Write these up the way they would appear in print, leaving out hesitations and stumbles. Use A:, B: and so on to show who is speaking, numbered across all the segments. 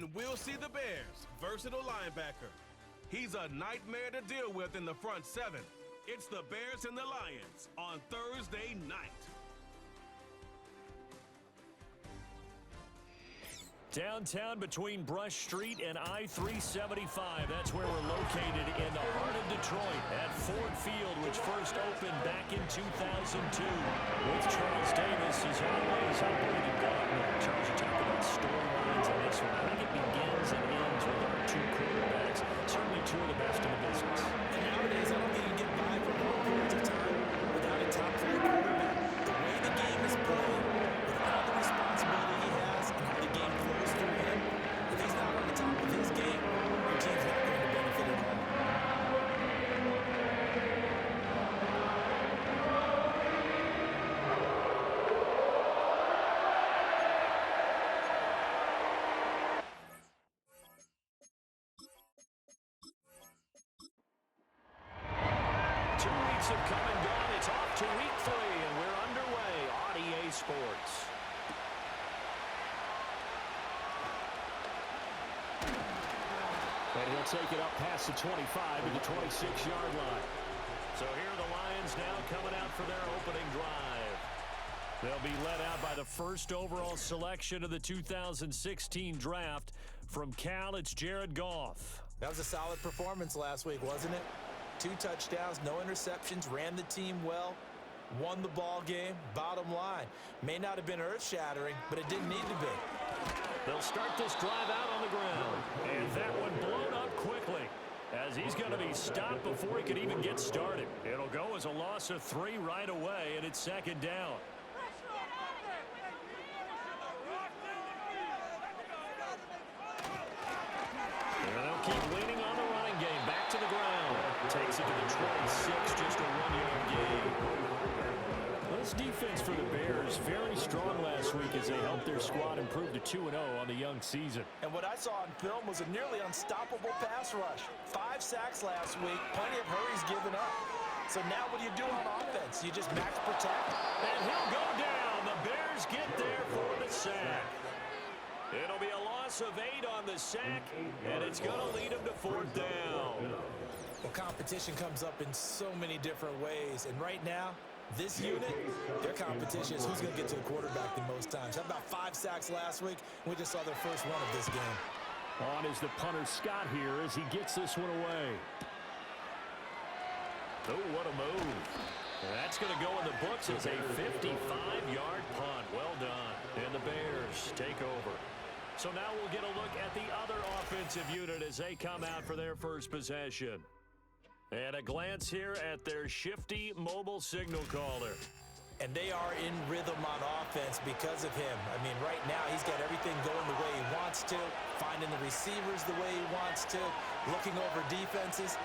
A: And we'll see the Bears' versatile linebacker. He's a nightmare to deal with in the front seven. It's the Bears and the Lions on Thursday night.
B: Downtown between Brush Street and I-375. That's where we're located in the heart of Detroit at Ford Field, which first opened back in 2002. With Charles Davis, as always, operating Gardner. Charles, you talk about storylines in this one. I think it begins and ends with our two quarterbacks. Certainly two of the best in the business.
C: And nowadays, I don't think you can get by for long periods of time without a top-flight quarterback. The way the game is played, with all the responsibility he has, and how the game flows through him, if he's not on the top of his game, your team's not going to benefit at all.
B: Have come and gone. It's off to week 3, and we're underway on EA Sports. And he'll take it up past the 25 to the 26-yard line. So here are the Lions now coming out for their opening drive. They'll be led out by the first overall selection of the 2016 draft. From Cal, it's Jared Goff.
C: That was a solid performance last week, wasn't it? 2 touchdowns, no interceptions, ran the team well, won the ball game. Bottom line, may not have been earth-shattering, but it didn't need to be.
B: They'll start this drive out on the ground, and that one blown up quickly as he's going to be stopped before he could even get started. It'll go as a loss of 3 right away, and it's second down. And they'll keep leaning on the running game. Back to the ground. Takes it to the 26, just a 1-yard gain. This defense for the Bears, very strong last week as they helped their squad improve to 2-0 on the young season.
C: And what I saw on film was a nearly unstoppable pass rush. 5 sacks last week, plenty of hurries given up. So now what do you do on offense? You just max protect?
B: And he'll go down. The Bears get there for the sack. It'll be a loss of 8 on the sack, and it's going to lead him to 4th down.
C: Well, competition comes up in so many different ways, and right now, this unit, their competition is who's going to get to the quarterback the most times. How about 5 sacks last week? We just saw their first one of this game.
B: On is the punter Scott here as he gets this one away. Oh, what a move. That's going to go in the books as a 55-yard punt. Well done. And the Bears take over. So now we'll get a look at the other offensive unit as they come out for their first possession. And a glance here at their shifty mobile signal caller.
C: And they are in rhythm on offense because of him. I mean, right now he's got everything going the way he wants to, finding the receivers the way he wants to, looking over defenses.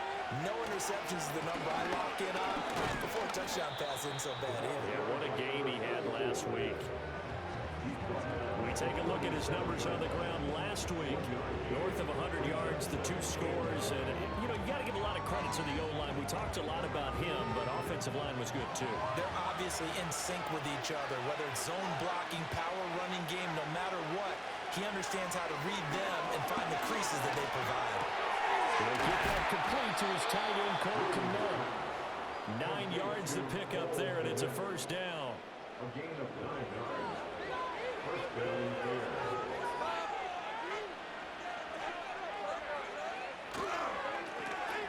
C: No interceptions is the number I lock in on. And the 4 touchdown pass isn't so bad either.
B: Yeah, what a game he had last week. We take a look at his numbers on the ground last week. North of 100 yards, the 2 scores. And, you know, you got to give a lot of credit to the O-line. We talked a lot about him, but offensive line was good too.
C: They're obviously in sync with each other, whether it's zone blocking, power running game, no matter what. He understands how to read them and find the creases that they provide.
B: He'll get that complete to his tight end, Cole Kmet. 9 yards to pick up there, and it's a first down.
D: A gain of 9 yards. First down there.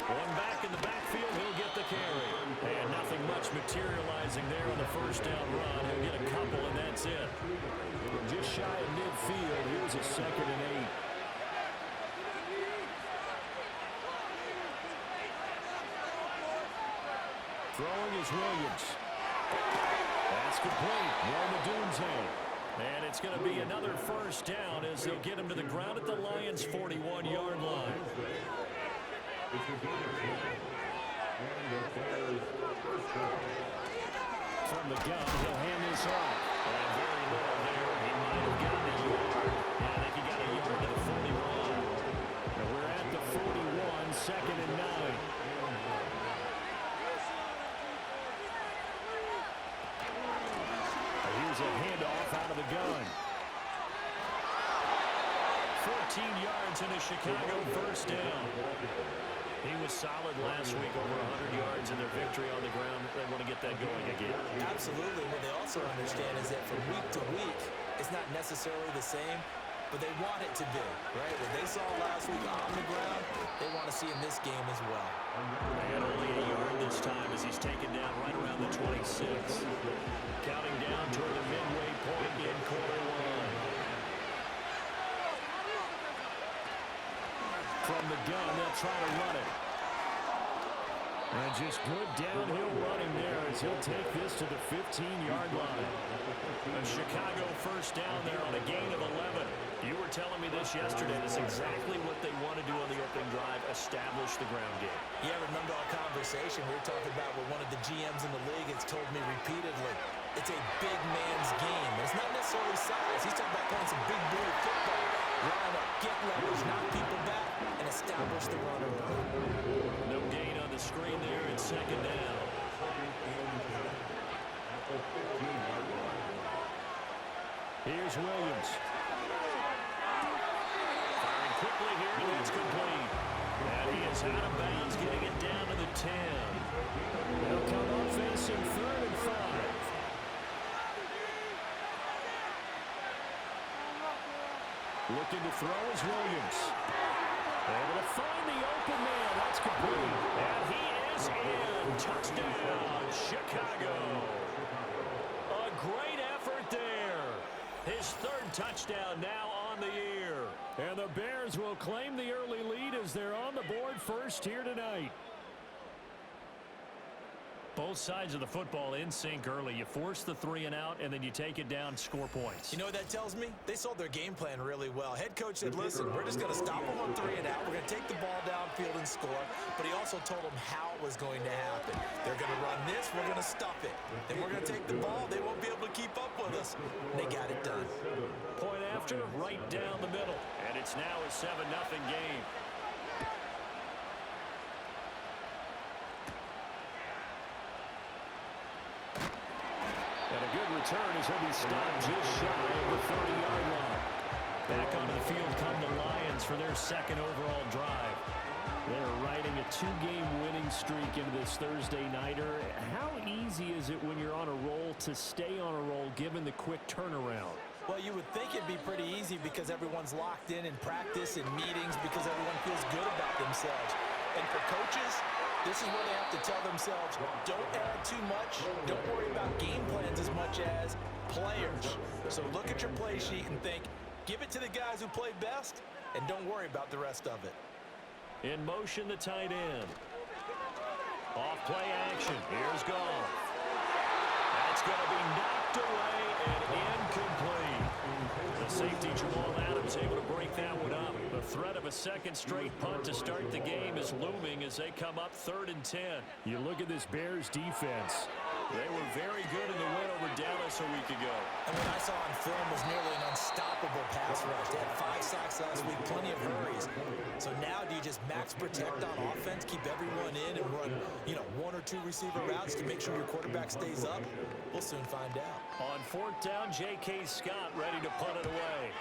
B: One back in the backfield, he'll get the carry. And nothing much materializing there on the first down run. He'll get a couple, and that's it. Just shy of midfield, here's a 2nd and 8. Throwing is Williams. That's complete. Roma Dunze. And it's going to be another first down as they'll get him to the ground at the Lions' 41-yard line. From the gun, he'll hand this off. And very little there. He might have gotten a yard. Yeah, I think he got a yard to the 41. And we're at the 41, 2nd and 9. Here's a handoff out of the gun. 14 yards and a Chicago first down. He was solid last week, over 100 yards in their victory on the ground. They want to get that going again.
C: Absolutely. What they also understand is that from week to week, it's not necessarily the same, but they want it to be, right? What they saw last week on the ground, they want to see in this game as well.
B: And only a yard this time as he's taken down right around the 26. Counting down toward the midway point in quarter one. From the gun, they'll try to run it. And just good downhill running there as he'll take this to the 15-yard line. A Chicago first down there on a gain of 11. You were telling me this yesterday. That's exactly what they want to do on the opening drive, establish the ground game.
C: Yeah, remember our conversation? We were talking about what one of the GMs in the league has told me repeatedly. It's a big man's game. It's not necessarily size. He's talking about playing some big boy football. Line up, get leverage, knock people back, and establish the run early.
B: No gain on the screen there. It's second down. Here's Williams. Firing quickly here, and that's complete. And he is out of bounds, getting it down to the 10. They'll come up facing 3rd and 5. Looking to throw is Williams. Able to find the open man. That's complete. And he is in. Touchdown, Chicago. A great effort there. His 3rd touchdown now on the year. And the Bears will claim the early lead as they're on the board first here tonight. Both sides of the football in sync early. You force the 3 and out, and then you take it down, score points.
C: You know what that tells me? They sold their game plan really well. Head coach said, listen, we're just going to stop them on 3 and out. We're going to take the ball downfield and score. But he also told them how it was going to happen. They're going to run this. We're going to stuff it. Then we're going to take the ball. They won't be able to keep up with us. And they got it done.
B: Point after, right down the middle. And it's now a 7-0 game. And a good return as he'll be stopped just shy of the 30-yard line. Back onto the field come the Lions for their 2nd overall drive. They're riding a 2-game winning streak into this Thursday nighter. How easy is it when you're on a roll to stay on a roll given the quick turnaround?
C: Well, you would think it'd be pretty easy because everyone's locked in practice and meetings because everyone feels good about themselves. And for coaches, this is where they have to tell themselves, don't add too much. Don't worry about game plans as much as players. So look at your play sheet and think, give it to the guys who play best, and don't worry about the rest of it.
B: In motion, the tight end. Off play action. Here's Goff. That's going to be knocked away and incomplete. The safety, Jamal Adams, able to break that one up. The threat of a 2nd straight punt to start the game is looming as they come up 3rd and 10. You look at this Bears defense. They were very good in the win over Dallas a week ago.
C: And what I saw on film was nearly an unstoppable pass rush. They had 5 sacks last week, plenty of hurries. So now do you just max protect on offense, keep everyone in, and run, 1 or 2 receiver routes to make sure your quarterback stays up? We'll soon find out.
B: On 4th down, J.K. Scott ready to punt it away.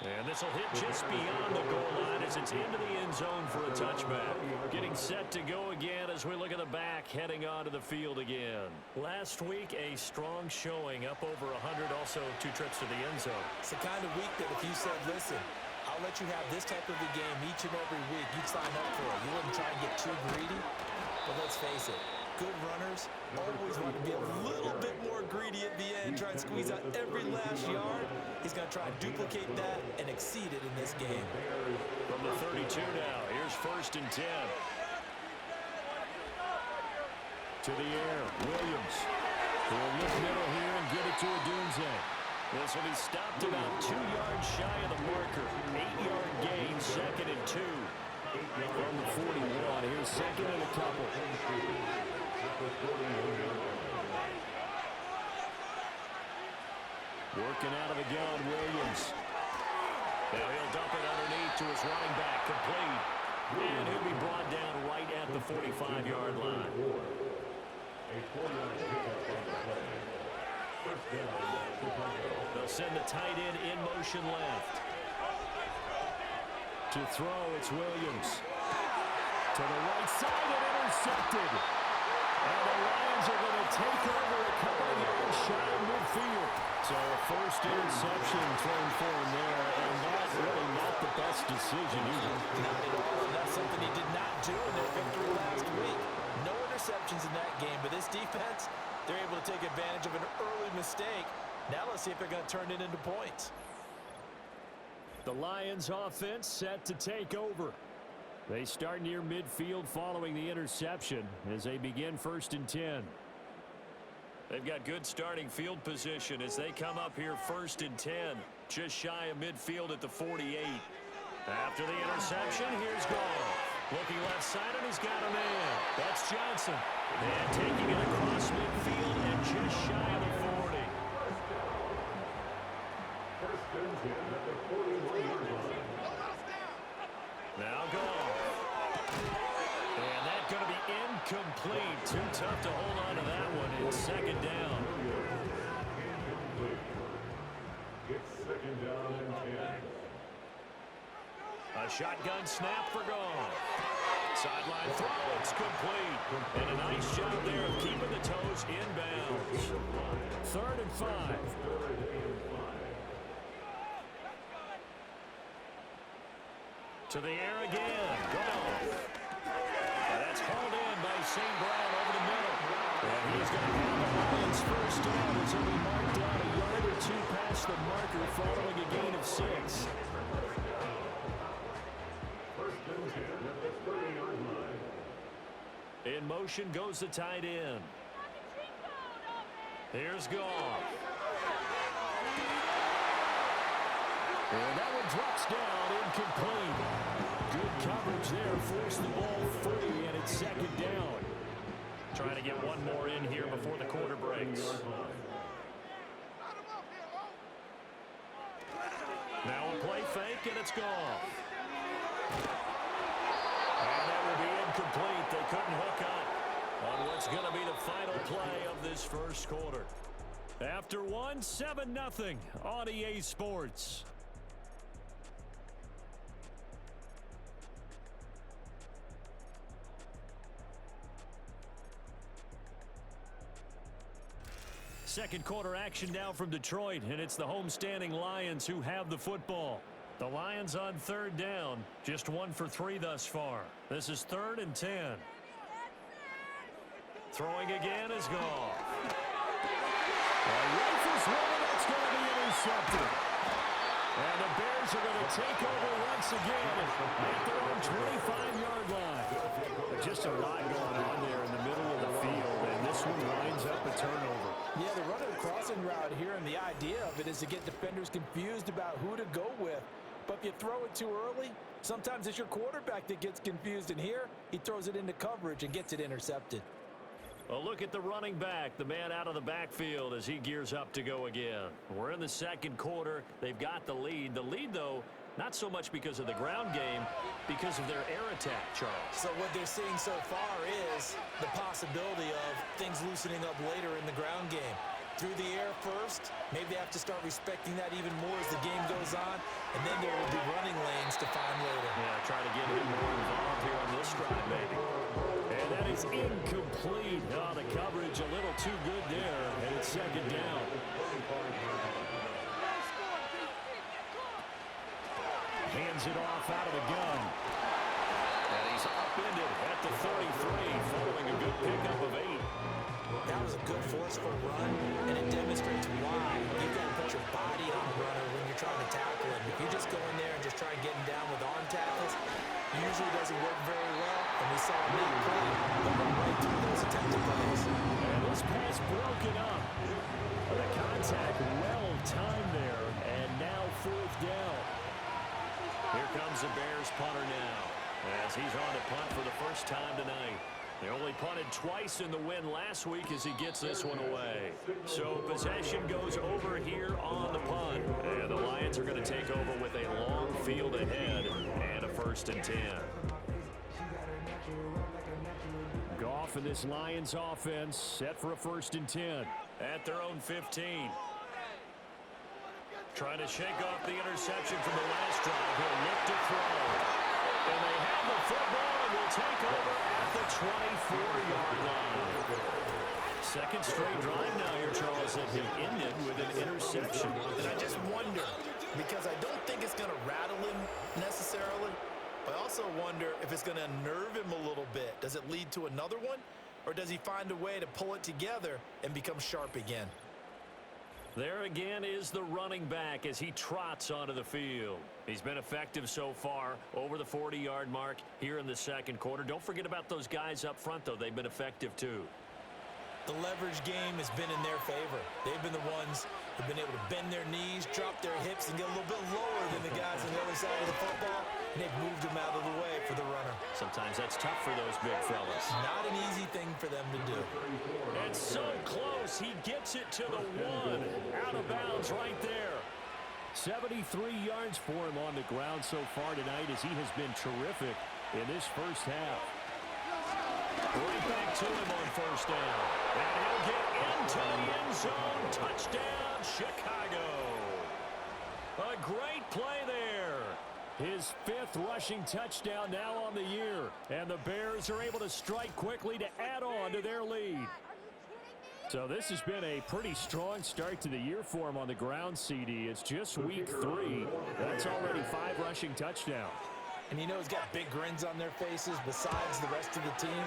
B: And this will hit just beyond the goal line as it's into the end zone for a touchback. Getting set to go again as we look at the back, heading onto the field again. Last week, a strong showing, up over 100, also 2 trips to the end zone.
C: It's the kind of week that if you said, listen, I'll let you have this type of a game each and every week, you'd sign up for it. You wouldn't try and get too greedy. But let's face it, good runners always want to be a little bit more greedy at the end, try and squeeze out every last yard. He's going to try and duplicate that and exceed it in this game.
B: From the 32 now, here's 1st and 10. To the air, Williams. He'll look middle here and get it to Odunze. This will be stopped about 2 yards shy of the marker. 8-yard gain, 2nd and 2. From the 41, here's 2nd and a couple. Working out of the gun, Williams. Now he'll dump it underneath to his running back, complete. And he'll be brought down right at the 45-yard line. They'll send the tight end in motion left. To throw, it's Williams. To the right side and intercepted. And the Lions are going to take over a couple of yards shy of midfield. So a first interception thrown for him there, and that's really not the best decision either.
C: Not at all, and that's something he did not do in their victory last week. No interceptions in that game, but this defense, they're able to take advantage of an early mistake. Now let's see if they're going to turn it into points.
B: The Lions offense set to take over. They start near midfield following the interception as they begin 1st and 10. They've got good starting field position as they come up here 1st and 10. Just shy of midfield at the 48. After the interception, here's Goff. Looking left side, and he's got a man. That's Johnson. And taking it across midfield and just shy of the 40.
D: First and 10 at the 41-yard line.
B: Now Goff. And that's going to be incomplete. Too tough to hold on to that one. It's 2nd down.
D: Incomplete. It's 2nd down and 10.
B: A shotgun snap for Goff. Sideline throw, it's complete. And a nice job there of keeping the toes inbounds. 3rd and 5. To the air again. Goff. And that's hauled in by St. Brown over the middle. And he's going to have the Lions first down as he'll be marked down a yard or two past the marker following a gain of 6. In motion goes the tight end. Here's Goff. And that one drops down, incomplete. Good coverage there, forced the ball free, and it's 2nd down. Trying to get one more in here before the quarter breaks. Now a play fake, and it's Goff. And that will be incomplete. They couldn't hook up on what's going to be the final play of this first quarter. After one, 7-0 on EA Sports. Second quarter action now from Detroit, and it's the homestanding Lions who have the football. The Lions on 3rd down, just 1 for 3 thus far. This is 3rd and 10. Throwing again is Goff. Rifles one, that's going to be intercepted. And the Bears are going to take over once again at their own 25-yard line. Just a lot going on there in the middle of the field, and this one lines up a turnover.
C: Yeah, they're running a crossing route here, and the idea of it is to get defenders confused about who to go with. But if you throw it too early, sometimes it's your quarterback that gets confused, and here he throws it into coverage and gets it intercepted.
B: A look at the running back, the man out of the backfield as he gears up to go again. We're in the second quarter. They've got the lead. The lead, though, not so much because of the ground game, because of their air attack, Charles.
C: So what they're seeing so far is the possibility of things loosening up later in the ground game. Through the air first, maybe they have to start respecting that even more as the game goes on, and then there will be running lanes to find later.
B: Yeah, try to get him more involved here on this drive, maybe. And that is incomplete. Oh, the coverage a little too good there, and it's 2nd down. Hands it off out of the gun. And he's upended at the 33, following a good pickup of 8.
C: That was a good forceful run, and it demonstrates why you've got to put your body on the runner when you're trying to tackle him. If you just go in there and just try and get him down with arm tackles, usually doesn't work very well, and we saw him not play, but right through those attempted plays.
B: And this pass broken up. The contact well timed there, and now 4th down. Here comes the Bears punter now, as he's on to punt for the first time tonight. They only punted twice in the win last week as he gets this one away. So possession goes over here on the punt. And the Lions are going to take over with a long field ahead and a 1st and 10. Goff and this Lions offense set for a 1st and 10 at their own 15. Trying to shake off the interception from the last drive. He'll look to throw. And they have the football and will take over at the 24-yard line. Second straight drive now here, Charles, that he ended with an interception.
C: And I just wonder, because I don't think it's going to rattle him necessarily, but I also wonder if it's going to unnerve him a little bit. Does it lead to another one? Or does he find a way to pull it together and become sharp again?
B: There again is the running back as he trots onto the field. He's been effective so far, over the 40-yard mark here in the second quarter. Don't forget about those guys up front, though. They've been effective, too.
C: The leverage game has been in their favor. They've been the ones who've been able to bend their knees, drop their hips, and get a little bit lower than the guys on the other side of the football, and they've moved them out of the way for the runner.
B: Sometimes that's tough for those big fellas.
C: Not an easy thing for them to do.
B: And so close, he gets it to the one. Out of bounds right there. 73 yards for him on the ground so far tonight as he has been terrific in this first half. Right back to him on first down. And he'll get into the end zone. Touchdown, Chicago. A great play there. His fifth rushing touchdown now on the year. And the Bears are able to strike quickly to add on to their lead. So this has been a pretty strong start to the year for him on the ground, CD. It's just week 3. That's already 5 rushing touchdowns.
C: And you know he's got big grins on their faces besides the rest of the team.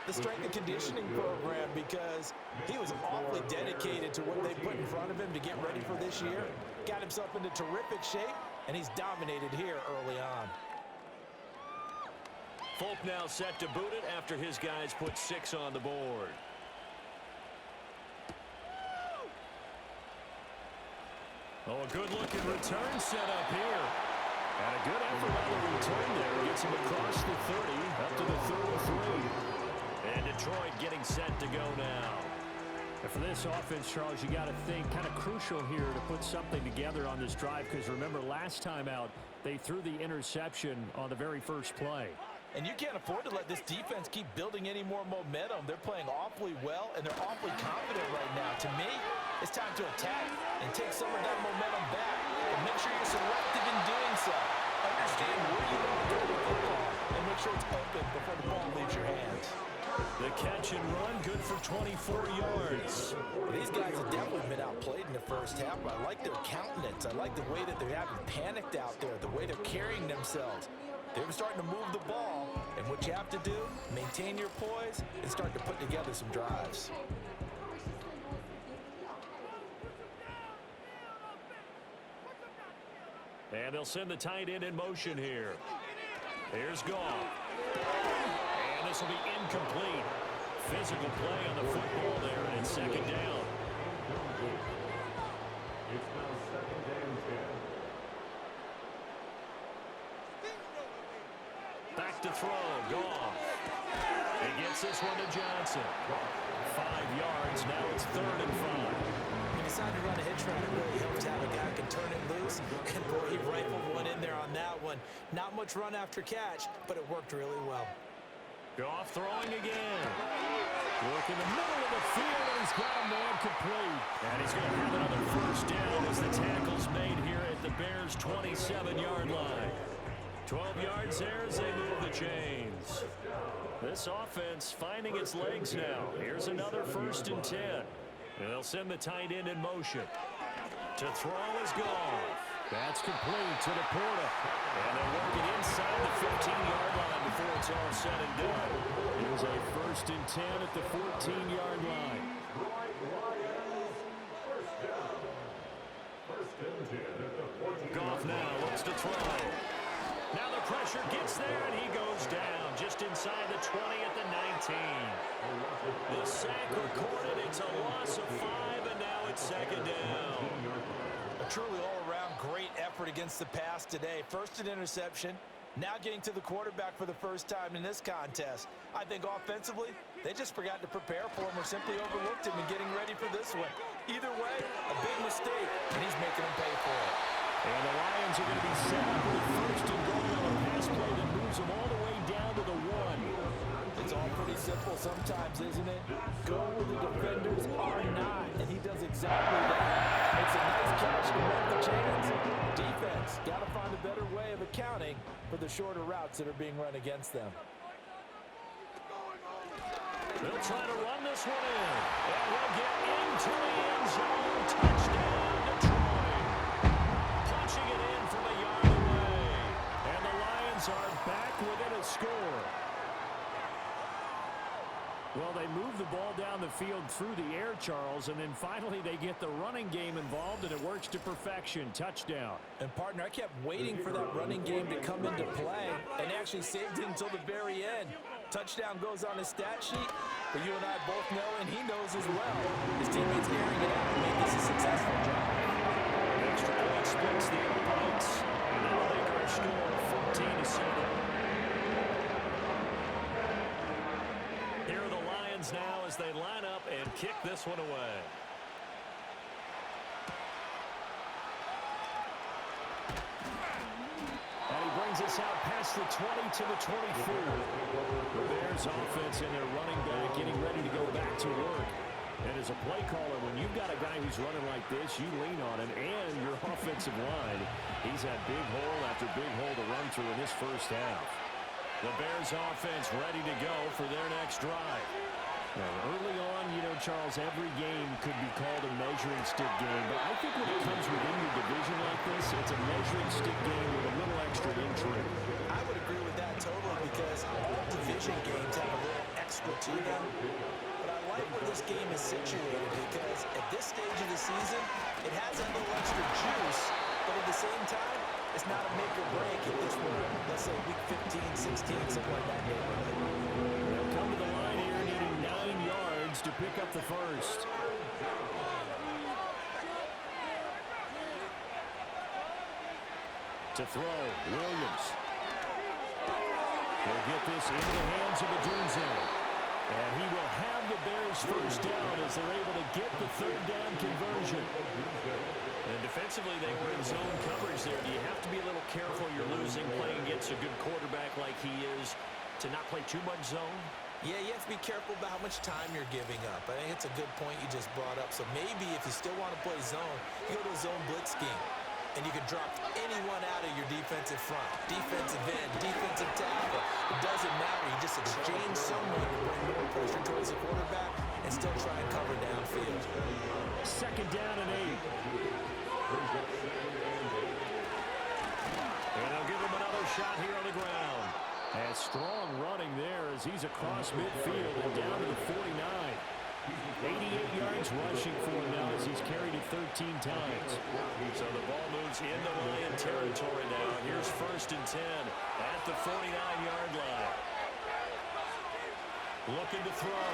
C: The strength and conditioning program, because he was awfully dedicated to what they put in front of him to get ready for this year. Got himself into terrific shape, and he's dominated here early on.
B: Folk now set to boot it after his guys put 6 on the board. Oh, a good-looking return set up here. And a good effort on the return there. Gets him across the 30, up to the 33. And Detroit getting set to go now.
E: And for this offense, Charles, you got to think kind of crucial here to put something together on this drive, because remember last time out, they threw the interception on the very first play.
C: And you can't afford to let this defense keep building any more momentum. They're playing awfully well, and they're awfully confident right now. To me, it's time to attack and take some of that momentum back. And make sure you're selective in doing so. Understand where you want to go with the football, and make sure it's open before the ball leaves your hands.
B: The catch and run, good for 24 yards.
C: These guys have definitely been outplayed in the first half, but I like their countenance. I like the way that they haven't panicked out there, the way they're carrying themselves. They're starting to move the ball, and what you have to do, maintain your poise and start to put together some drives.
B: And they'll send the tight end in motion here. Here's Goff. And this will be incomplete. Physical play on the football there, and it's second down.
D: It's now second and 10.
B: Back to throw. Goff. He gets this one to Johnson. 5 yards. Now it's 3rd and 5.
C: When you decide to run a hitch route, it really helps to have a guy who can turn it loose. And boy, he rifled one in there on that one. Not much run after catch, but it worked really well.
B: Goff throwing again. Work in the middle of the field, and he's got a man complete. And he's going to have another first down as the tackle's made here at the Bears' 27-yard line. 12 yards there as they move the chains. This offense finding its legs now. Here's another 1st and 10. And they'll send the tight end in motion. To throw is Goff. That's complete to the Porta. And they'll work it inside the 15-yard line before it's all said and done.
E: It was a 1st and 10 at the 14-yard line.
B: Goff now looks to throw. Now the pressure gets there, and he goes down just inside the 20 at the 19. The sack recorded. It's a loss of 5, and now it's second down.
C: A truly all-around great effort against the pass today. First an interception, now getting to the quarterback for the first time in this contest. I think offensively, they just forgot to prepare for him or simply overlooked him in getting ready for this one. Either way, a big mistake, and he's making them pay for it.
E: And the Lions are going to be set up with 1st and goal on a pass play that moves them all the way down to the 1.
C: It's all pretty simple sometimes, isn't it? Go where the defenders are not, and he does exactly that. Makes a nice catch to run the chains. Defense, got to find a better way of accounting for the shorter routes that are being run against them.
B: They'll try to run this one in, and he'll get into the end zone. Touchdown, Detroit. Punching it in from a yard away, and the Lions are back within a score. Well, they move the ball down the field through the air, Charles, and then finally they get the running game involved, and it works to perfection. Touchdown.
C: And, partner, I kept waiting for that running game to come into play and actually saved it until the very end. Touchdown goes on his stat sheet, but you and I both know, and he knows as well, his teammates airing it out and made this a successful drive.
B: Extra point splits the opponents, and that'll make our score 14-7. Here are the Lions now as they line up and kick this one away. And he brings us out past the 20 to the 24. The Bears offense and their running back getting ready to go back to work. And as a play caller, when you've got a guy who's running like this, you lean on him and your offensive line. He's had big hole after big hole to run through in this first half. The Bears offense ready to go for their next drive. Now, early on, you know, Charles, every game could be called a measuring stick game. But I think when it comes within your division like this, it's a measuring stick game with a little extra intrigue.
C: I would agree with that totally because all division games have a little extra to them. But I like where this game is situated because at this stage of the season, it has a little extra juice. But at the same time, it's not a make or break if this were, let's say, week 15, 16, something like that neighborhood.
B: They'll come to the line here needing 9 yards to pick up the first. To throw, Williams. He'll get this into the hands of the Dunzo. And he will have the Bears first down as they're able to get the third down conversion. And defensively, they were in zone coverage there. Do you have to be a little careful you're losing playing against a good quarterback like he is to not play too much zone?
C: Yeah, you have to be careful about how much time you're giving up. I think it's a good point you just brought up. So maybe if you still want to play zone, you go to a zone blitz scheme. And you can drop anyone out of your defensive front. Defensive end, defensive tackle. It doesn't matter. You just exchange someone to bring more pressure towards the quarterback and still try and cover downfield.
B: Second down and 8. And they'll give him another shot here on the ground. And strong running there as he's across midfield and down to the 49. 88 yards rushing for him now as he's carried it 13 times. So the ball moves into Lion territory now. Here's 1st and 10 at the 49-yard line. Looking to throw.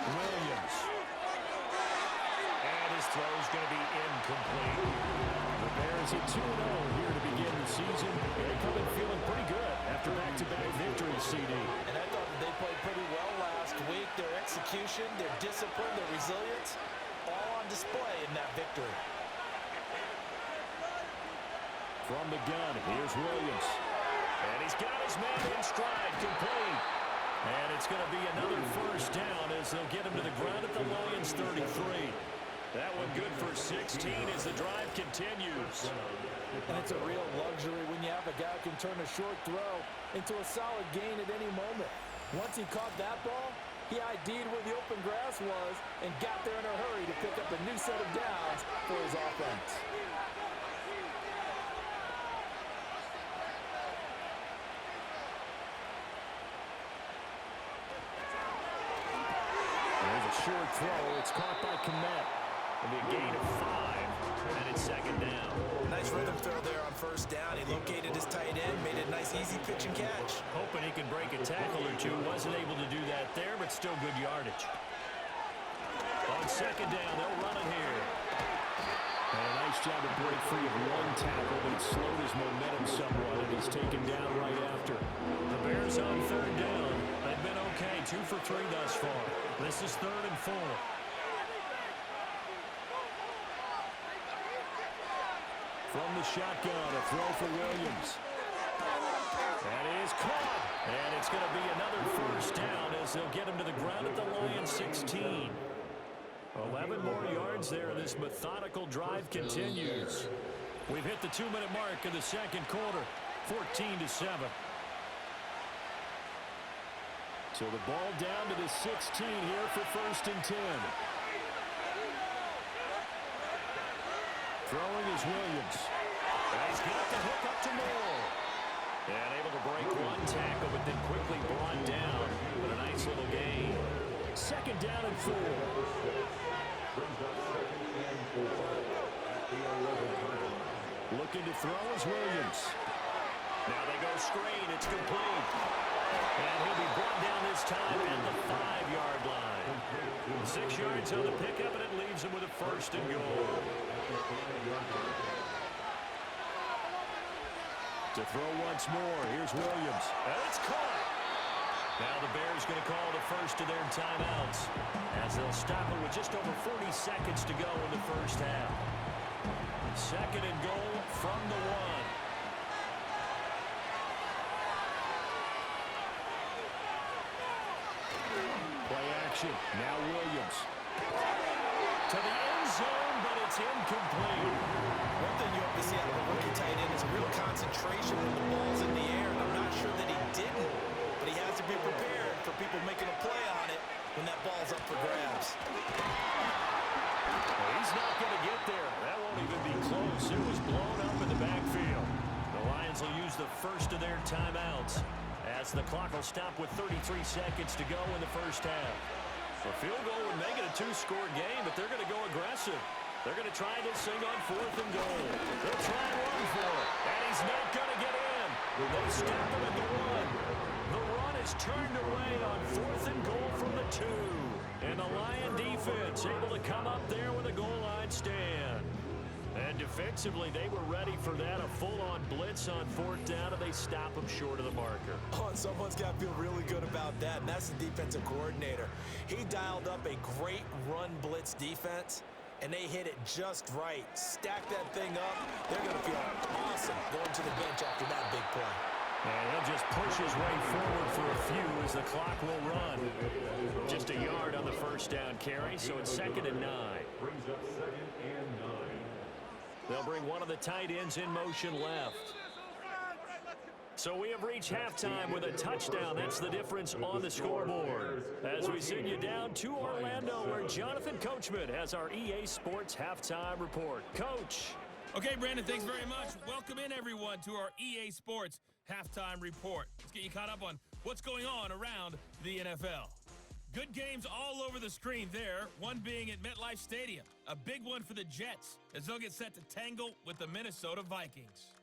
B: Williams. And his throw is going to be incomplete. The Bears at 2-0 here to begin the season. They're coming feeling pretty good after back-to-back victories, CD.
C: And I thought that they played pretty well last week. Their execution, their discipline, their resilience, all on display in that victory.
B: From the gun, here's Williams. And he's got his man in stride, complete. And it's going to be another first down as they'll get him to the ground at the Lions 33. That one good for 16 as the drive continues.
C: And it's a real luxury when you have a guy who can turn a short throw into a solid gain at any moment. Once he caught that ball, he ID'd where the open grass was and got there in a hurry to pick up a new set of downs for his offense.
B: There's a short throw. It's caught by Kmet. It'll be a gain of 5, and it's second down.
C: Nice rhythm throw there on first down. He located his tight end, made a nice easy pitch and catch.
B: Hoping he can break a tackle or two. Wasn't able to do that there, but still good yardage. On second down, they'll run it here. And a nice job to break free of one tackle, but it slowed his momentum somewhat, and he's taken down right after. The Bears on third down. They've been okay, 2 for 3 thus far. This is 3rd and 4. From the shotgun, a throw for Williams. That is caught. And it's going to be another first down as they'll get him to the ground at the Lions 16. 11 more yards there. This methodical drive continues. We've hit the 2-minute mark in the second quarter, 14-7. So the ball down to the 16 here for 1st and 10. Throwing is Williams. And he's got the hook up to Moore. And able to break one tackle, but then quickly brought down. But a nice little gain. 2nd down and 4. Looking to throw is Williams. Now they go screen. It's complete. And he'll be brought down this time at the 5-yard line. 6 yards on the pickup, and it leaves him with a 1st and goal. To throw once more. Here's Williams. And it's caught. Now the Bears going to call the first of their timeouts as they'll stop it with just over 40 seconds to go in the first half. 2nd and goal from the 1. Play action. Now Williams. To the end zone, but it's incomplete.
C: One thing you have to see out of a rookie tight end is a real concentration when the ball's in the air, and I'm not sure that he didn't, but he has to be prepared for people making a play on it when that ball's up for grabs.
B: Well, he's not going to get there. That won't even be close. It was blown up in the backfield. The Lions will use the first of their timeouts as the clock will stop with 33 seconds to go in the first half. A field goal would make it a 2-score game, but they're going to go aggressive. They're going to try this thing on 4th and goal. They'll try and run for it, and he's not going to get in. They stop him at the 1. The run is turned away on 4th and goal from the 2. And the Lion defense able to come up there with a goal line stand. And defensively, they were ready for that, a full-on blitz on 4th down, and they stop him short of the marker.
C: Oh, and someone's got to feel really good about that, and that's the defensive coordinator. He dialed up a great run blitz defense, and they hit it just right. Stack that thing up. They're going to feel awesome going to the bench after that big play.
B: And he'll just push his way forward for a few as the clock will run. Just a yard on the first down carry, so it's 2nd and 9.
D: Brings up 2nd and 9.
B: They'll bring one of the tight ends in motion left. So we have reached halftime with a touchdown. That's the difference on the scoreboard. As we send you down to Orlando, where Jonathan Coachman has our EA Sports Halftime Report. Coach.
F: Okay, Brandon, thanks very much. Welcome in, everyone, to our EA Sports Halftime Report. Let's get you caught up on what's going on around the NFL. Good games all over the screen there, one being at MetLife Stadium. A big one for the Jets as they'll get set to tangle with the Minnesota Vikings.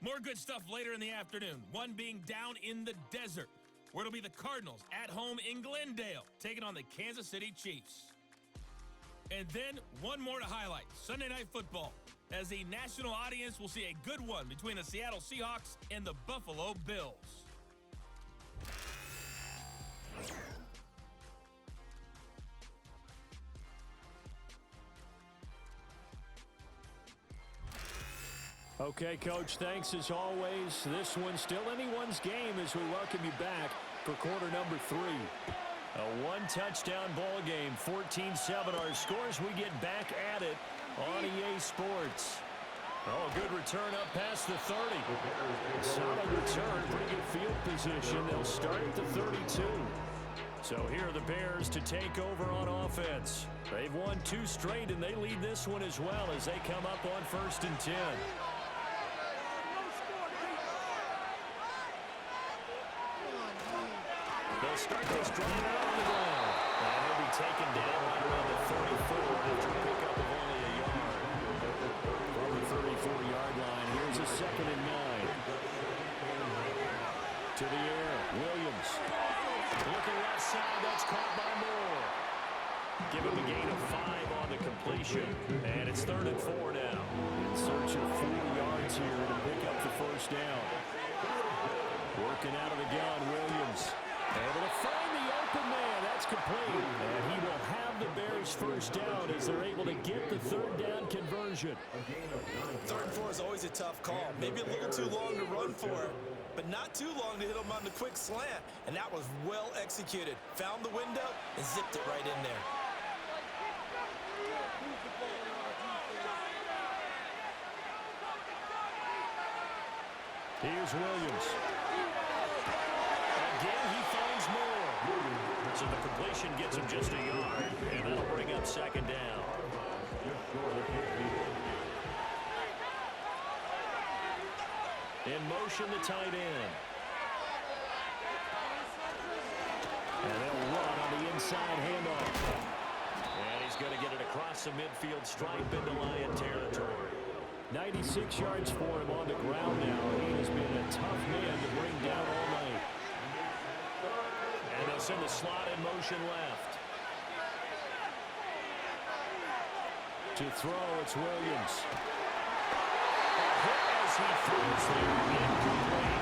F: More good stuff later in the afternoon, one being down in the desert, where it'll be the Cardinals at home in Glendale, taking on the Kansas City Chiefs. And then one more to highlight, Sunday Night Football, as the national audience will see a good one between the Seattle Seahawks and the Buffalo Bills.
B: Okay, Coach, thanks as always. This one's still anyone's game as we welcome you back for quarter number 3. A one-touchdown ball game, 14-7 our scores. We get back at it on EA Sports. Oh, good return up past the 30. Solid return, pretty good field position. They'll start at the 32. So here are the Bears to take over on offense. They've won 2 straight, and they lead this one as well as they come up on 1st and 10. They'll start this drive out on the ground. And he'll be taken down right around the 34 after a pickup of only a yard. From the 34-yard line, here's a 2nd and 9. To the air, Williams. Looking left side, that's caught by Moore. Give him a gain of 5 on the completion. And it's 3rd and 4 now. In search of 4 yards here to pick up the first down. Working out of the gun, Williams. Able to find the
E: open man. That's complete. And he will have the Bears first down as they're able to get the third down conversion.
C: 3rd and 4 is always a tough call. Maybe a little too long to run for it, but not too long to hit him on the quick slant. And that was well executed. Found the window and zipped it right in there.
E: Here's Williams. Again, he finds more.
B: So the completion gets him just a yard, and that'll bring up 2nd down. In motion, the tight end.
E: And they'll run on the inside handoff.
B: And he's going to get it across the midfield stripe into Lion territory.
E: 96 yards for him on the ground now. He has been a tough man to bring down all night.
B: And they'll send the slot in motion left.
E: To throw, it's Williams.
B: As he throws there, incomplete.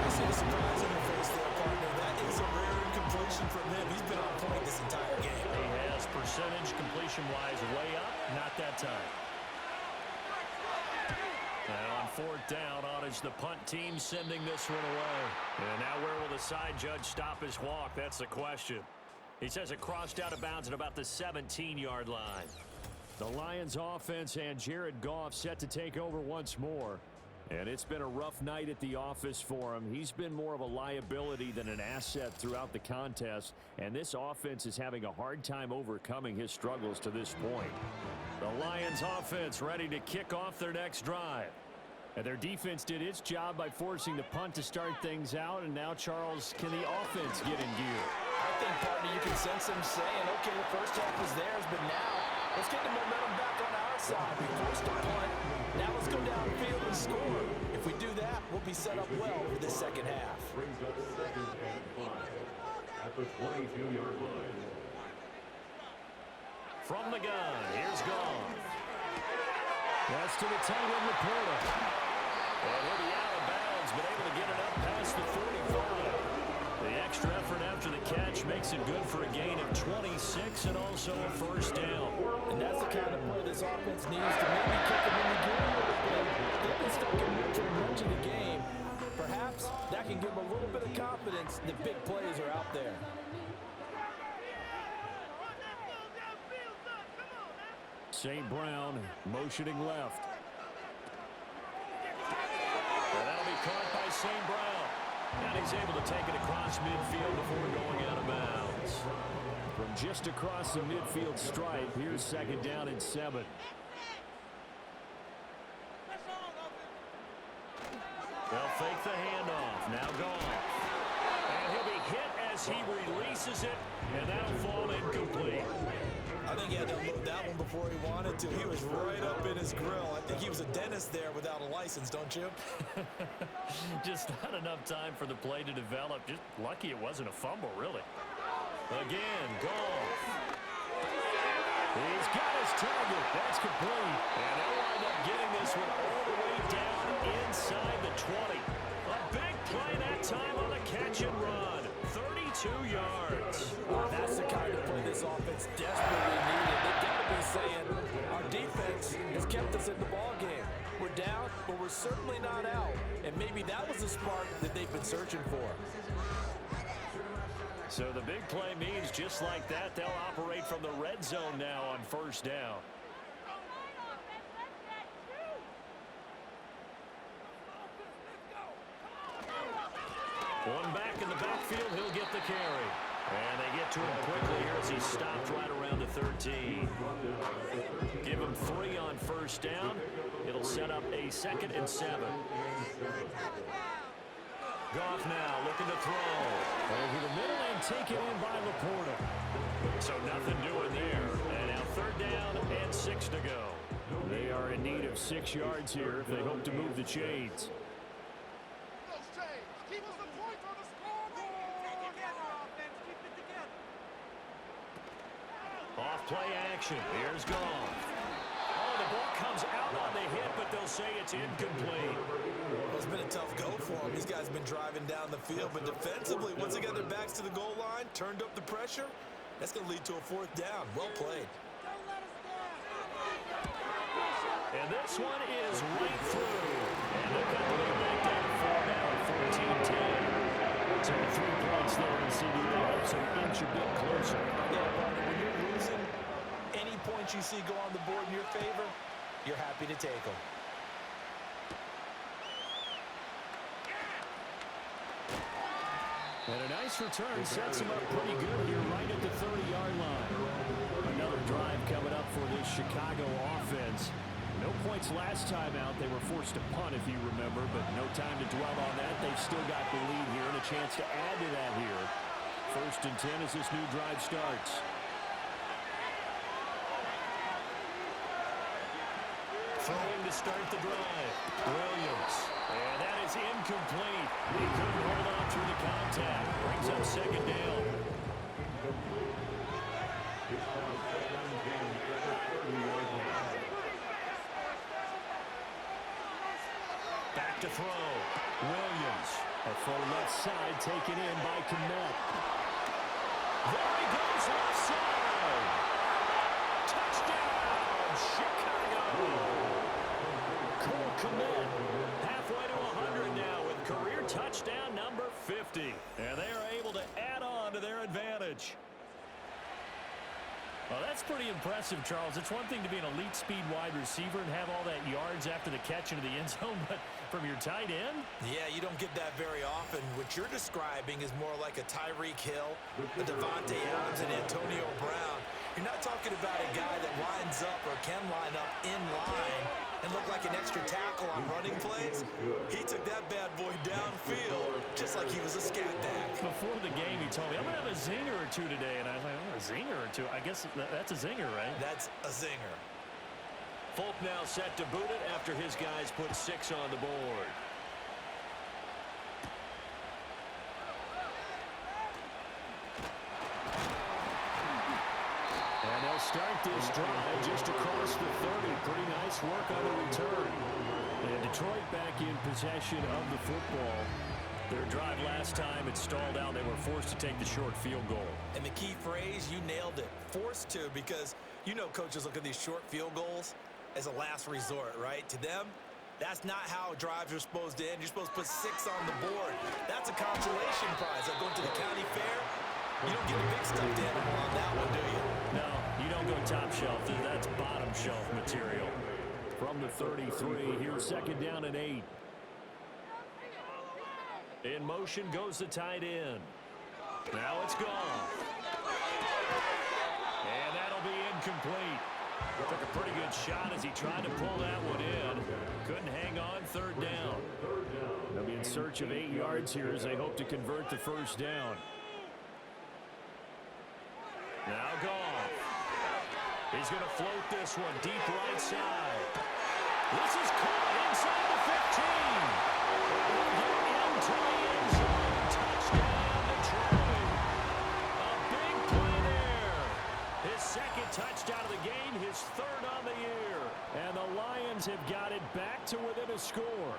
C: I see the surprise on your face there, partner. That is a rare incompletion from him. He's been on point this entire game.
B: He has percentage completion-wise way up, not that time. And on 4th down, on is the punt team sending this one away. And now where will the side judge stop his walk? That's the question. He says it crossed out of bounds at about the 17-yard line.
E: The Lions offense and Jared Goff set to take over once more. And it's been a rough night at the office for him. He's been more of a liability than an asset throughout the contest. And this offense is having a hard time overcoming his struggles to this point.
B: The Lions offense ready to kick off their next drive.
E: And their defense did its job by forcing the punt to start things out. And now, Charles, can the offense get in gear?
C: I think, partner, you can sense him saying, okay, the first half was theirs, but now let's get the momentum back on our side. We forced a punt. Now let's go downfield and score. If we do that, we'll be set up well for the second half.
D: Brings up 2nd and 5 at the 22-yard line.
B: From the gun, here's Goff.
E: That's to the tight end, Laporta.
B: And he'll be out of bounds, but able to get it up past the 45. The extra effort after the catch makes it good for a gain of 26 and also a first down.
C: And that's the kind of play this offense needs to maybe kick them in the gear a little bit. They've been stuck in neutral much of the game. Perhaps that can give them a little bit of confidence that big plays are out there.
E: St. Brown motioning left.
B: And that'll be caught by St. Brown. And he's able to take it across midfield before going out of bounds.
E: From just across the midfield stripe, here's 2nd down and 7.
B: They'll fake the handoff. Now Goff. And he'll be hit as he releases it, and that'll fall incomplete.
C: I think he had to load that one before he wanted to. He was right up in his grill. I think he was a dentist there without a license, don't you?
B: Just not enough time for the play to develop. Just lucky it wasn't a fumble, really. Again, Goff.
E: He's got his target. That's complete.
B: And they'll wind up getting this one all the way down inside the 20. A big play that time on the catch and run. 32 yards.
C: That's the kind of play this offense desperately needed. They've got to be saying, our defense has kept us in the ballgame. We're down, but we're certainly not out. And maybe that was the spark that they've been searching for.
B: So the big play means just like that, they'll operate from the red zone now on first down. One back in the backfield, he'll get the carry. And they get to him quickly here as he stopped right around the 13. Give him 3 on first down. It'll set up a 2nd and 7. Goff now looking to throw.
E: Over the middle and taken in by Laporta.
B: So nothing doing there. And now 3rd down and 6 to go.
E: They are in need of 6 yards here if they hope to move the chains.
B: Off play action. Here's Goff. Oh, the ball comes out on the hit, but they'll say it's incomplete.
C: Well, it's been a tough go for him. These guys have been driving down the field, but defensively, once they got their backs to the goal line, turned up the pressure, that's going to lead to a fourth down. Well played.
B: And this one is right through. And they've got the lead back down to 4 now at 14-10. So 3 points there, and CD helps them inch a bit closer.
C: Yeah, partner, when you're losing, any points you see go on the board in your favor, you're happy to take them.
B: And a nice return sets him up pretty good here right at the 30-yard line. Another drive coming up for this Chicago offense. No points last time out. They were forced to punt, if you remember, but no time to dwell on that. They've still got the lead here and a chance to add to that here. 1st and 10 as this new drive starts. Throwing to start the drive. Williams. And that is incomplete. He couldn't hold on through the contact. Brings up 2nd down. Back to throw. Williams. A full left side taken in by Kmet. There he goes left side. Touchdown, Chicago. Cole Kmet halfway to 100 now with career touchdown number 50. And they are able to add on to their advantage. Well, that's pretty impressive, Charles. It's one thing to be an elite speed wide receiver and have all that yards after the catch into the end zone, but from your tight end?
C: Yeah, you don't get that very often. What you're describing is more like a Tyreek Hill, a Devontae Adams, and Antonio Brown. You're not talking about a guy that lines up or can line up in line and look like an extra tackle on running plays. He took that bad boy downfield just like he was a scat back.
B: Before the game, he told me, I'm going to have a zinger or two today. And I was like, oh, a zinger or two? I guess that's a zinger, right?
C: That's a zinger.
B: Folk now set to boot it after his guys put 6 on the board. And they'll start this drive just across the 30. Pretty nice work on the return. And Detroit back in possession of the football. Their drive last time, it stalled out. They were forced to take the short field goal.
C: And the key phrase, you nailed it. Forced to, because you know coaches look at these short field goals as a last resort, right? To them, that's not how drives are supposed to end. You're supposed to put 6 on the board. That's a consolation prize. Like going to the county fair, you don't get a big stuffed animal on that one, do you?
B: No, you don't go top shelf. That's bottom shelf material. From the 33, here's 2nd down and 8. In motion goes the tight end. Now it's gone. And that'll be incomplete. Took a pretty good shot as he tried to pull that one in. Couldn't hang on, 3rd down. They'll be in search of 8 yards here as they hope to convert the 1st down. Now Goff. He's going to float this one deep right side. This is caught inside the 15. Into the end zone. Touchdown, Detroit. A big play there. His 2nd touchdown of the game, his 3rd on the year. And the Lions have got it back to within a score.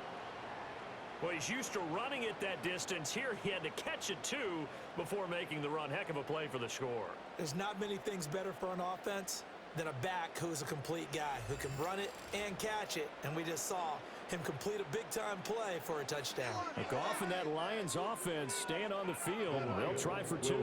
B: Well, he's used to running it that distance. Here he had to catch it, too, before making the run. Heck of a play for the score.
C: There's not many things better for an offense than a back who's a complete guy who can run it and catch it. And we just saw him complete a big-time play for a touchdown.
B: Goff and that Lions offense staying on the field. They'll try for 2.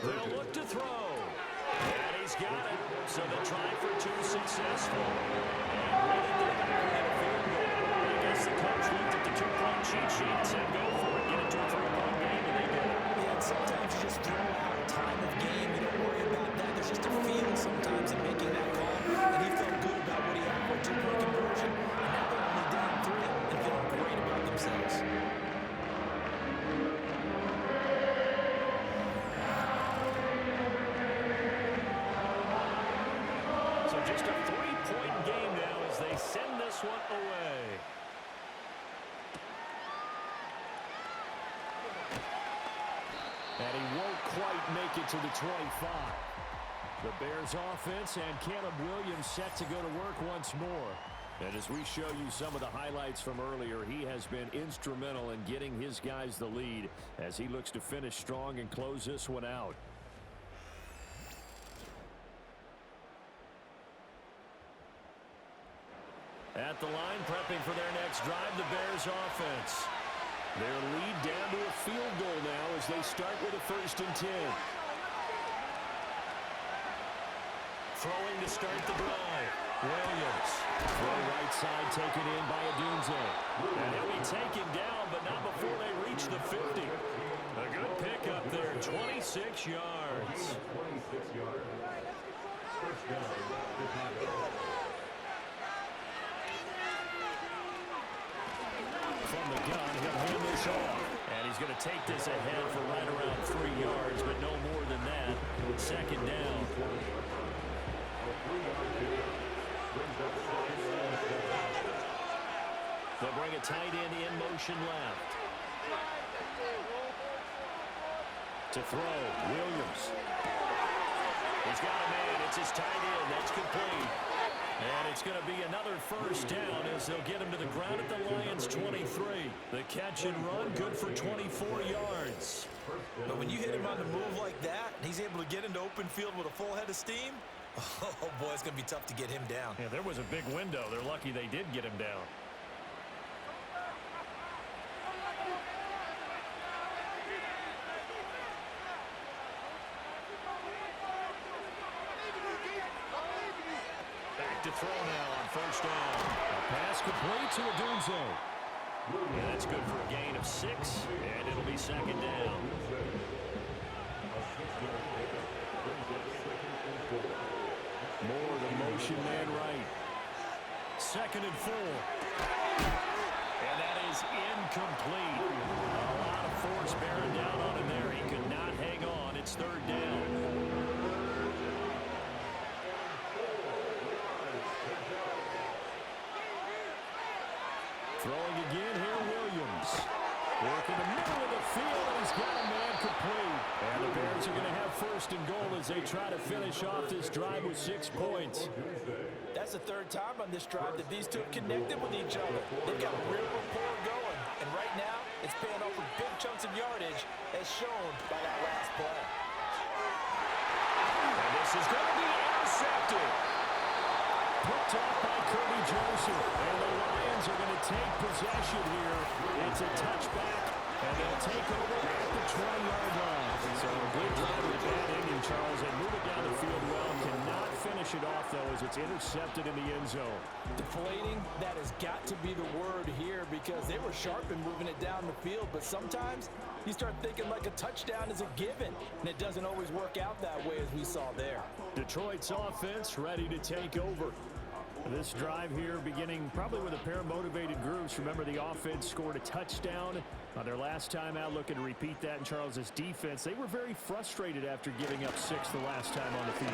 B: They'll look to throw. And he's got it. So they'll try for 2 successful. And with it, they're back at a field goal. I guess the coach looked at the 2-point cheat sheet and said, go for it. Get it to a 3-point game, and they did it.
C: Yeah, and sometimes you just throw out time of game. You don't worry about that. There's just a feel sometimes in making that call. And he felt good about what he had for a 2-point conversion. And now they're only down 3 and feeling great about themselves.
B: So just a 3-point game now as they send this one away. And he won't quite make it to the 25. The Bears offense and Caleb Williams set to go to work once more.
E: And as we show you some of the highlights from earlier, he has been instrumental in getting his guys the lead as he looks to finish strong and close this one out. At the line, prepping for their next drive, the Bears offense. Their lead down to a field goal now as they start with a 1st and 10. Throwing to start the drive. Williams. Throw right side taken in by Odunze. And he'll be taken down, but not before they reach the 50. A good pickup there, 26 yards.
D: 26 yards. First down, Chicago.
E: From the gun, he'll hand this off. And he's going to take this ahead for right around 3 yards, but no more than that. 2nd down. They'll bring a tight end in motion left. To throw, Williams. He's got a man. It's his tight end. That's complete. And it's going to be another 1st down as they'll get him to the ground at the Lions' 23. The catch and run, good for 24 yards.
C: But when you hit him on the move like that, and he's able to get into open field with a full head of steam, oh, boy, it's going to be tough to get him down.
E: Yeah, there was a big window. They're lucky they did get him down. Back to throw now on 1st down. A pass complete to Odunze. And that's good for a gain of 6, and it'll be 2nd down. More the motion man right. 2nd and 4. And that is incomplete. A lot of force bearing down on him there. He could not hang on. It's 3rd down. Throwing again here, Williams. Working the middle of the field, and he's got a man complete. And the Bears are going to have 1st and goal as they try to finish off this drive with 6 points.
C: That's the 3rd time on this drive that these two have connected with each other. They've got real rapport going. And right now, it's paying off with big chunks of yardage, as shown by that last play.
E: And this is going to be intercepted. Picked off by Kirby Joseph. And the Lions are going to take possession here. It's a touchback, and they'll take over at the 20-yard line. So a good drive with a bad ending, Charles. They move it down the field well. Cannot finish it off, though, as it's intercepted in the end zone.
C: Deflating, that has got to be the word here, because they were sharp in moving it down the field, but sometimes you start thinking like a touchdown is a given, and it doesn't always work out that way as we saw there.
E: Detroit's offense ready to take over. This drive here beginning probably with a pair of motivated groups. Remember, the offense scored a touchdown on their last time out. Looking to repeat that in Charles's defense. They were very frustrated after giving up 6 the last time on the field.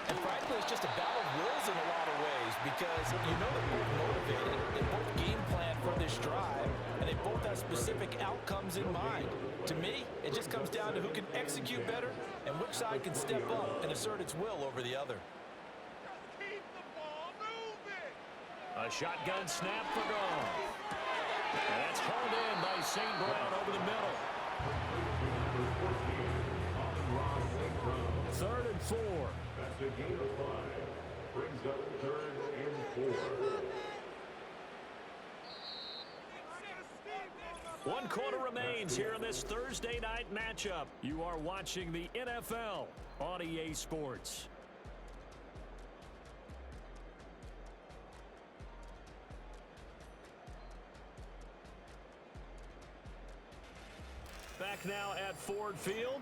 C: And frankly, it's just a battle of wills in a lot of ways, because you know they're both motivated. They both game plan for this drive, and they both have specific outcomes in mind. To me, it just comes down to who can execute better and which side can step up and assert its will over the other.
E: A shotgun snap for Goff. And that's hauled in by St. Brown over the middle. 3rd and 4.
D: That's a gain of 5. Brings up 3rd and 4.
E: 1 quarter remains here in this Thursday night matchup. You are watching the NFL on EA Sports. Back now at Ford Field.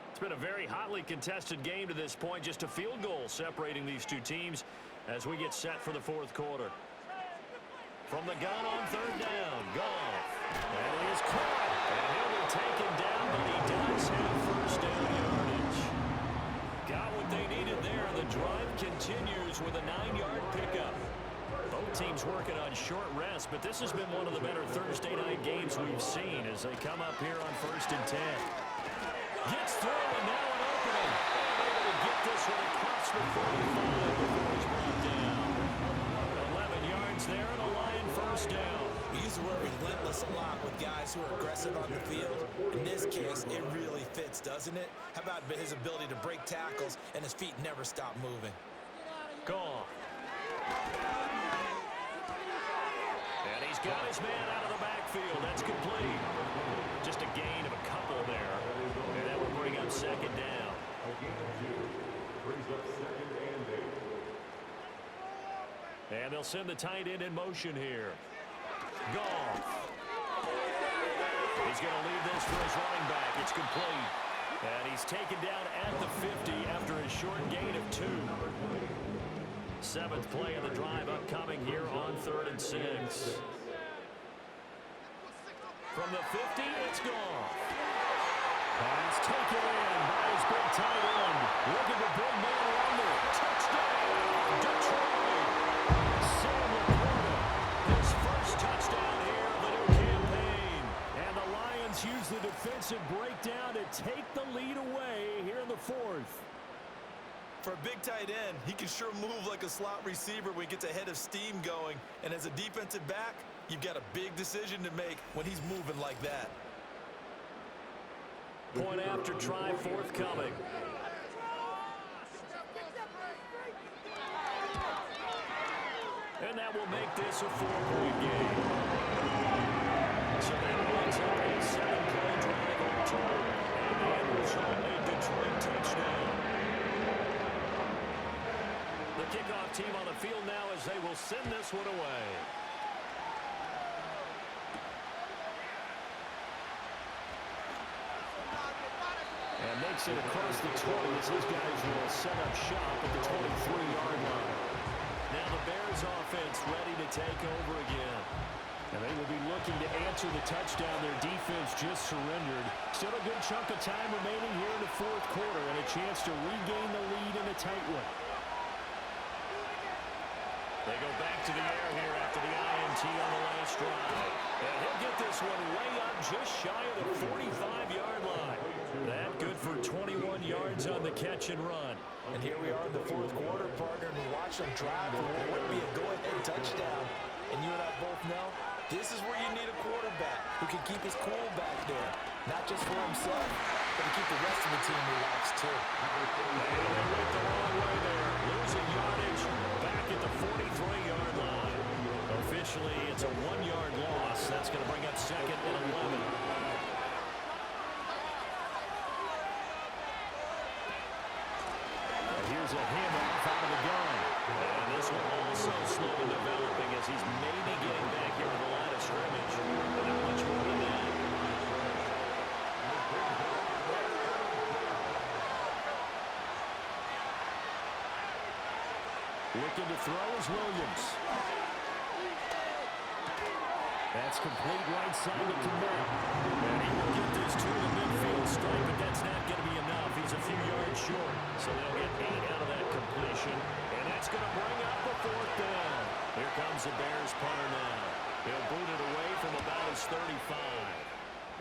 E: It's been a very hotly contested game to this point. Just a field goal separating these two teams as we get set for the 4th quarter. From the gun on 3rd down, Goff. And he is caught. And he'll be taken down, but he does have 1st down yardage. Got what they needed there. The drive continues with a 9-yard pickup. Both teams working on short rest, but this has been one of the better Thursday night games we've seen as they come up here on 1st and 10. Gets through, and now an opening. And able to get this one across the 45 before he's brought down. 11 yards
B: downs there and a Lion first down.
C: We use the word relentless a lot with guys who are aggressive on the field. In this case, it really fits, doesn't it? How about his ability to break tackles and his feet never stop moving?
B: Gone. And he's got his man out of the backfield. That's complete. Just a gain of a couple there. And that will bring up second down. And they'll send the tight end in motion here. Goff. He's going to leave this for his running back. It's complete. And he's taken down at the 50 after a short gain of 2. Seventh play of the drive upcoming here on 3rd and 6. From the 50, it's Goff. Pass taken in by his big tight end. Looking for big man Lumber. Touchdown, Detroit. Sam Laporta, his first touchdown here of the new campaign. And the Lions use the defensive breakdown to take the lead away here in the 4th.
C: For a big tight end, he can sure move like a slot receiver when he gets a head of steam going. And as a defensive back, you've got a big decision to make when he's moving like that.
B: Point after try forthcoming. And that will make this a 4-point game. So that winds up a 7-play drive on total. And the end result, a Detroit touchdown. The kickoff team on the field now as they will send this one away. And makes it across the 20 as these guys will set up shop at the 23-yard line. Now the Bears offense ready to take over again. And they will be looking to answer the touchdown their defense just surrendered. Still a good chunk of time remaining here in the 4th quarter and a chance to regain the lead in a tight one. They go back to the air here after the INT on the last drive. And he'll get this one way up just shy of the 45-yard line. That good for 21 yards on the catch and run.
C: And here we are in the 4th quarter, partner, and we watch them drive for what would be a go-ahead touchdown. And you and I both know this is where you need a quarterback who can keep his cool back there. Not just for himself, but to keep the rest of the team relaxed, too.
B: And they went the wrong way there. Losing yardage back at the 43-yard line. Officially, it's a 1-yard loss. That's going to bring up second and 11. Here's a handoff out of the gun. And this one also slow in developing as he's maybe getting back here to the line of scrimmage. But not much more than that. Looking to throw is Williams. That's complete right side to Komet. And he will get this to the midfield strike, but that's not going to be enough. He's a few yards short. So they'll get 8 out of that completion. And that's going to bring up a 4th down. Here comes the Bears punter now. He'll boot it away from about his 35.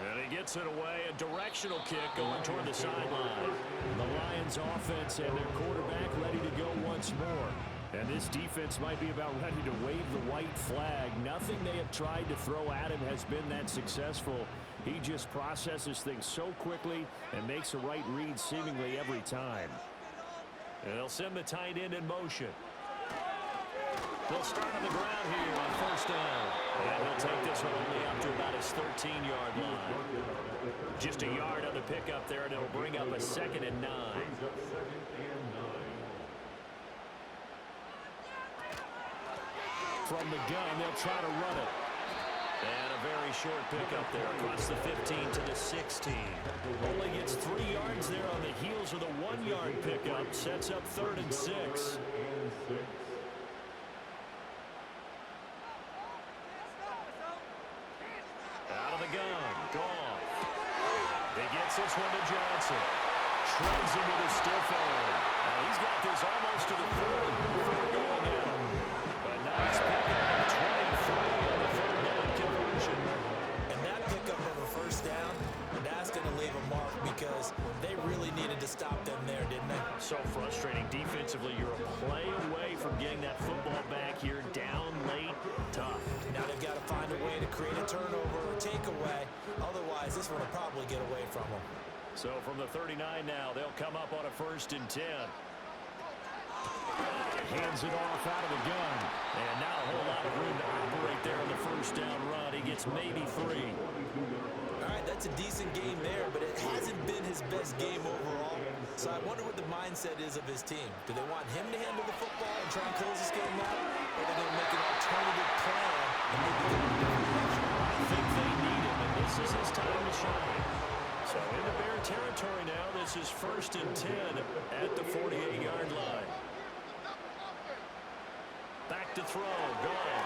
B: And he gets it away. A directional kick going toward the sideline. The Lions offense and their quarterback ready to go once more. And this defense might be about ready to wave the white flag. Nothing they have tried to throw at him has been that successful. He just processes things so quickly and makes the right read seemingly every time. And they'll send the tight end in motion. They'll start on the ground here on 1st down. And he'll take this one only up to about his 13-yard line. Just a yard on the pickup there, and it'll bring up a 2nd and 9. From the gun, they'll try to run it. And a very short pickup there across the 15 to the 16. Only gets 3 yards there on the heels of the 1-yard pickup. Sets up 3rd and 6. Out of the gun, Goff. He gets this one to Johnson. Shreds him with a stiff arm. He's got this almost to the 40 before going out. But nice pickup of 23 on the 3rd down conversion.
C: And that pickup of a 1st down, that's going to leave a mark because they really needed to stop them there, didn't they?
B: So frustrating. Defensively, you're a play away from getting that football back here down late.
C: defense want to probably get away from him.
B: So from the 39 now, they'll come up on a 1st and 10. Hands it off out of the gun. And now a whole lot of room to operate there on the 1st down run. He gets maybe 3.
C: All right, that's a decent game there, but it hasn't been his best game overall. So I wonder what the mindset is of his team. Do they want him to handle the football and try and close this game out? Or are they going to make an alternative plan and maybe go in a different direction?
B: I think they need him, and this is his time to shine. So into Bear territory now. This is 1st and 10 at the 48-yard line. Back to throw. Gone.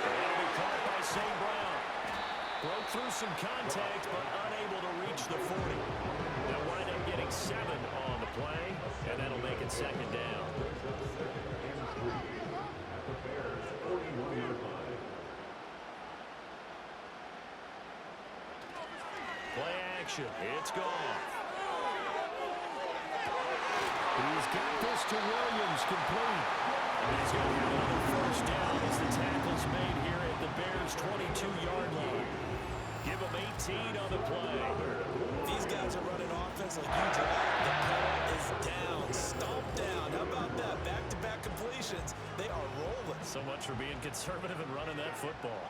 B: That'll be caught by St. Brown. Broke through some contact, but unable to reach the 40. They'll wind up getting 7 on the play, and that'll make it 2nd down. Play action. It's gone. He's got this to Williams, complete. And he's going to have another 1st down as the tackle's made here at the Bears' 22-yard line. Give him 18 on the play.
C: These guys are running offense like you drive. The pedal is down, stomped down. How about that? Back-to-back completions. They are rolling.
B: So much for being conservative and running that football.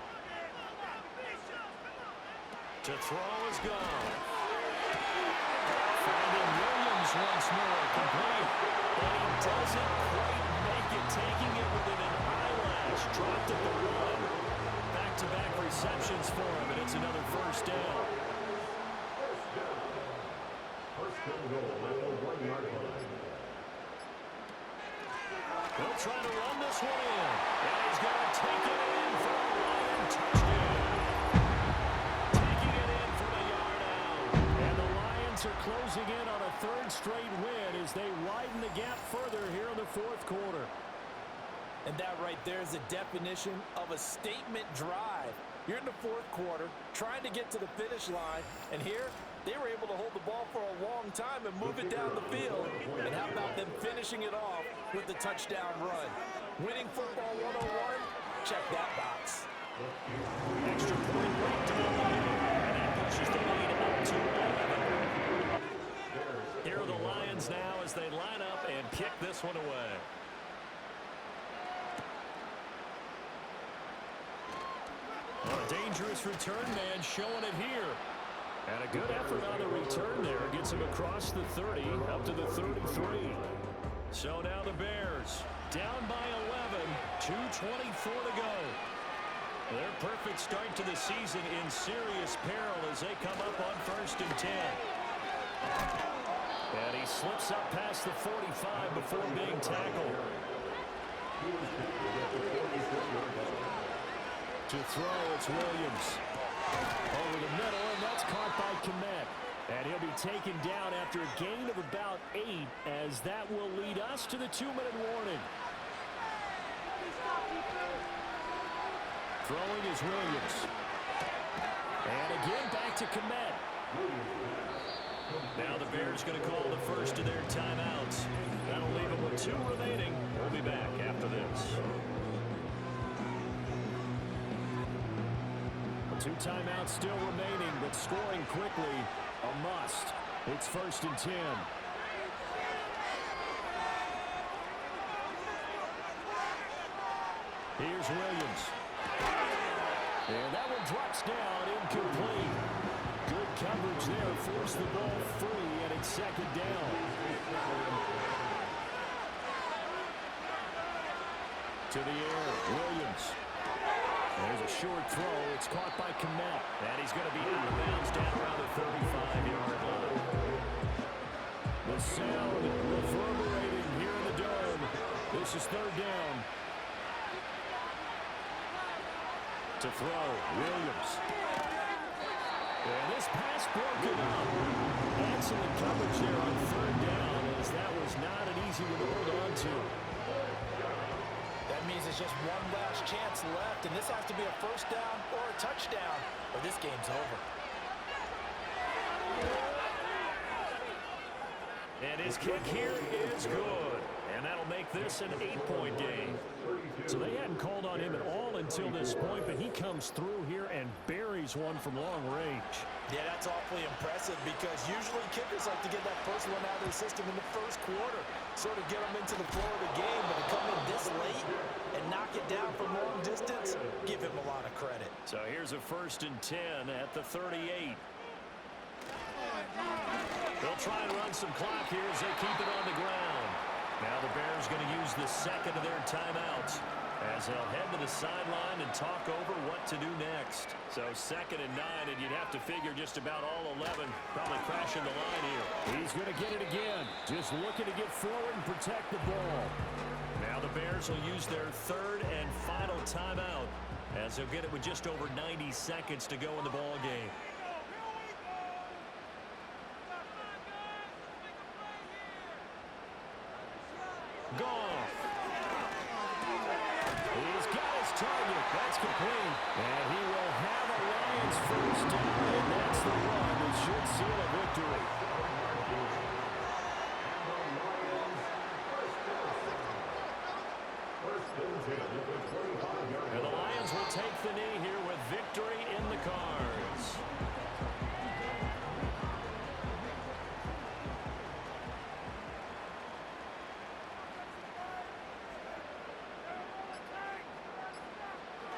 B: To throw is gone. Finding Williams once more, complete. But he doesn't quite make it, taking it within an eyelash. Dropped at the 1. Back-to-back receptions for him, and it's another 1st down. They'll try to run this one in. And he's going to take it in for a Lion touchdown. Taking it in from a yard out. And the Lions are closing in on a 3rd straight win as they widen the gap further here in the 4th quarter.
C: And that right there is the definition of a statement drive. You're in the 4th quarter, trying to get to the finish line, and here they were able to hold the ball for a long time and move it down the field. And how about them finishing it off with the touchdown run? Winning football 101, check that box.
B: Extra point right down the middle, and that pushes the lead up to 11. Here are the Lions now as they line up and kick this one away. A dangerous return man showing it here. And a good effort on the return there. Gets him across the 30, up to the 33. So now the Bears down by 11, 2:24 to go. Their perfect start to the season in serious peril as they come up on 1st and 10. And he slips up past the 45 before being tackled. To throw, it's Williams. Over the middle, and that's caught by Kmet. And he'll be taken down after a gain of about 8, as that will lead us to the 2-minute warning. Throwing is Williams. And again, back to Kmet. Now the Bears going to call the first of their timeouts. That'll leave them with 2 remaining. We'll be back after this. 2 timeouts still remaining, but scoring quickly, a must. It's 1st and 10. Here's Williams. And that one drops down, incomplete. Good coverage there, forced the ball free, and it's 2nd down. To the air, Williams. There's a short throw. It's caught by Kmet. And he's going to be out of bounds down around the 35-yard line. The sound reverberating here in the dome. This is 3rd down. To throw, Williams. And this pass broken up. Excellent coverage there on 3rd down, as that was not an easy one to hold on to.
C: That means it's just one last chance left, and this has to be a 1st down or a touchdown, or this game's over.
B: And his kick here is good. And that'll make this an 8-point game. So they hadn't called on him at all until this point, but he comes through here and buries
E: carries one from long range.
C: Yeah, that's awfully impressive because usually kickers like to get that first one out of their system in the first quarter, sort of get them into the flow of the game, but to come in this late and knock it down from long distance, give him a lot of credit.
E: So here's a 1st and 10 at the 38. They'll try and run some clock here as they keep it on the ground. Now the Bears going to use the second of their timeouts as they'll head to the sideline and talk over what to do next. So 2nd and 9, and you'd have to figure just about all 11 probably crashing the line here.
B: He's going to get it again. Just looking to get forward and protect the ball.
E: Now the Bears will use their 3rd and final timeout as they'll get it with just over 90 seconds to go in the ball game. Goff. He's got his target. That's complete. And he will have a Lions 1st down, and that's the run that should seal a victory. And the Lions will take the knee here with victory in the cards.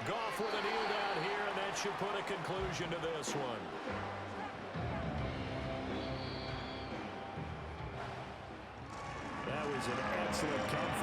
E: Goff with a kneel down here, and that should put a conclusion to this one. That was an excellent comfort.